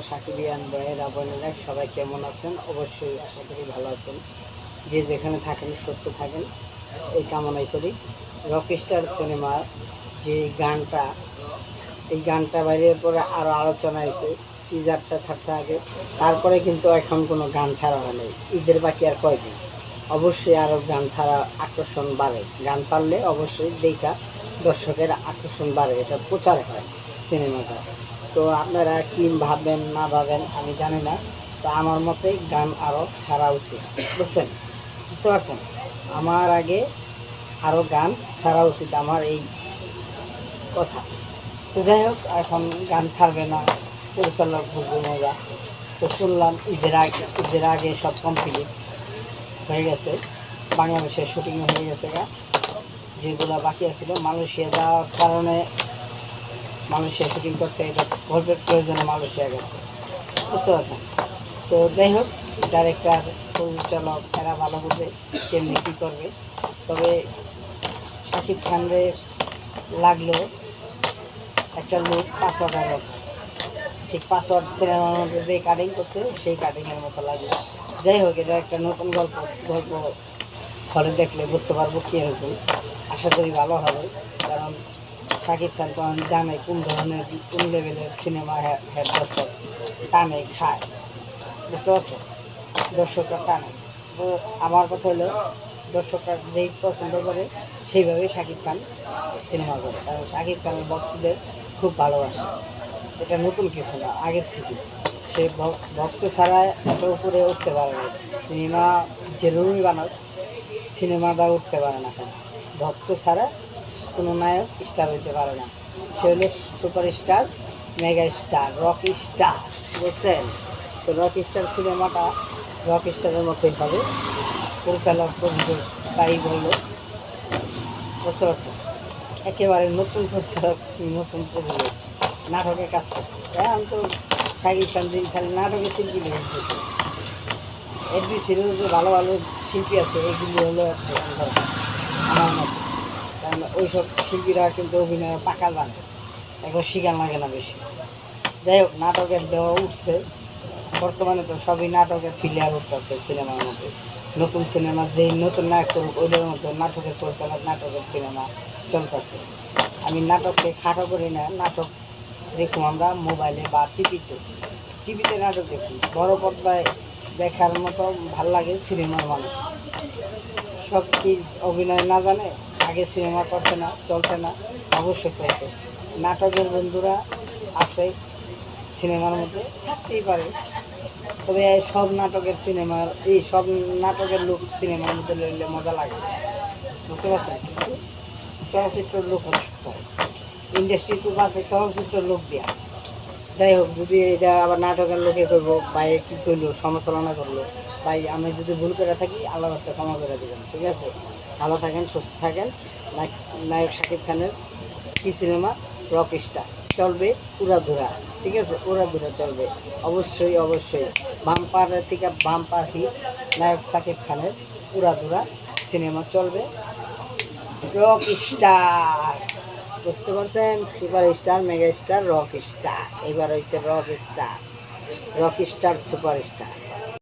সাকিবিয়ান ভাইয়েরা বোনেরা সবাই কেমন আছেন? অবশ্যই আশা করি ভালো আছেন। যে যেখানে থাকেন সুস্থ থাকেন এই কামনাই করি। রকস্টার সিনেমার যে গানটা, এই গানটা বাইরের পরে আরও আলোচনা হয়েছে। টিজারটা ছাড়ছে আগে, তারপরে কিন্তু এখন কোনো গান ছাড়া হয় নাই। ঈদের বাকি আর কয়দিন, অবশ্যই আরও গান ছাড়া আকর্ষণ বাড়ে। গান ছাড়লে অবশ্যই দেখা দর্শকের আকর্ষণ বাড়ে, এটা প্রচার হয় সিনেমাটা। তো আপনারা কি ভাববেন না ভাবেন আমি জানি না, তো আমার মতে গান আরও ছাড়া উচিত। বুঝছেন? বুঝতে পারছেন? আমার আগে আরও গান ছাড়া উচিত, আমার এই কথা। তো যাই হোক, এখন গান ছাড়বে না, পরিচালক বুঝবে মজা। তো শুনলাম ঈদের আগে সব কমপ্লিট হয়ে গেছে, বাংলাদেশের শুটিং হয়ে গেছে গা। যেগুলো বাকি আছিল মালয়েশিয়া যাওয়ার কারণে মালয়েশিয়া শুটিং করছে, এটা গল্পের প্রয়োজনে মালয়েশিয়া গেছে। বুঝতে পারছেন? তো যাই হোক, ডাইরেক্টর পরিচালক এরা ভালো বুঝে কেমনি কী করবে। তবে শাকিব খানের লাগলো একটা লোক পাসওয়ার্ডের মতো, ঠিক পাসওয়ার্ড সিনেমার মধ্যে যে কাটিং করছে সেই কাটিংয়ের মতো লাগলো। যাই হোক, এটা একটা নতুন গল্প ঘরে দেখলে বুঝতে পারবো কীরকম। আশা করি ভালো হবে, কারণ শাকিব খান তো আমি জানে কোন ধরনের কোন লেভেলের সিনেমা হ্যাঁ দর্শক টানে খায়। বুঝতে পারছো? দর্শকরা টানে। তো আমার কথা হলো, দর্শকরা যেই পছন্দ করে সেইভাবেই শাকিব খান সিনেমা করে, কারণ শাকিব খানের ভক্তদের খুব ভালোবাসে। এটা নতুন কিছু না, আগের থেকে সে ভক্ত ছাড়া এত উপরে উঠতে পারে না। সিনেমা যেরকমই বানাক, সিনেমাটা উঠতে পারে না কেন, ভক্ত ছাড়া কোনো নায়ক স্টার হইতে পারে না। সে হলো super star, mega star, rock star. বুঝছেন? তো রক স্টার সিনেমাটা রক স্টারের মতোই হবে, পরিচালক প্রযোজক তাই বললো। বুঝতে পারছেন? একেবারে নতুন পরিচালক, নতুন প্রযোজক, নাটকে কাজ করছে। এখন তো শাকিব খান দিন খালি নাটকের শিল্পী হচ্ছে। এফবি সিরিয়াল যে ভালো ভালো শিল্পী আছে এগুলি হলো আমার মতো, কারণ ওইসব শিল্পীরা কিন্তু অভিনয় পাকা জানে, এখন শিখান লাগে না বেশি। যাই হোক, নাটকের দেওয়া উঠছে বর্তমানে, তো সবই নাটকের প্লেয়ার উঠতেছে সিনেমার মধ্যে। নতুন সিনেমা যেই নতুন নায়ক করুক ওইটার মধ্যে নাটকের পরিচালক, নাটকের সিনেমা চলতেছে। আমি নাটককে খাটো করি না, নাটক দেখুন আমরা মোবাইলে বা টিভিতে নাটক দেখি। বড় পর্দায় দেখার মতো ভাল লাগে সিনেমার মানুষ। সব কি অভিনয় না জানে? আগে সিনেমা করছে না, চলছে না? অবশ্যই চলছে। নাটকের বন্ধুরা আছে সিনেমার মধ্যে, থাকতেই পারে। তবে সব নাটকের লোক সিনেমার মধ্যে লইলে মজা লাগে। বুঝতে পারছেন? কিছু চলচ্চিত্রের লোক হয়, ইন্ডাস্ট্রি টু আছে চলচ্চিত্রের লোক দেওয়া। যাই হোক, যদি এটা আবার নাটকের লোকে করবো, ভাই কী করলো, সমালোচনা করলো, ভাই আমি যদি ভুল করে থাকি আল্লাহ রাস্তায় ক্ষমা করে দেবেন। ঠিক আছে? ভালো থাকেন, সুস্থ থাকেন। নায়ক শাকিব খানের কি সিনেমা, রক স্টার চলবে উড়াধুরা। ঠিক আছে? উড়াধুরা চলবে অবশ্যই অবশ্যই। বাম্পারের থেকে বাম্পার হিট নায়ক শাকিব খানের উড়াধুরা সিনেমা চলবে। রক স্টার, বুঝতে পারছেন? Super star, mega star, rock star. এবার হচ্ছে rock star, rock star, super star.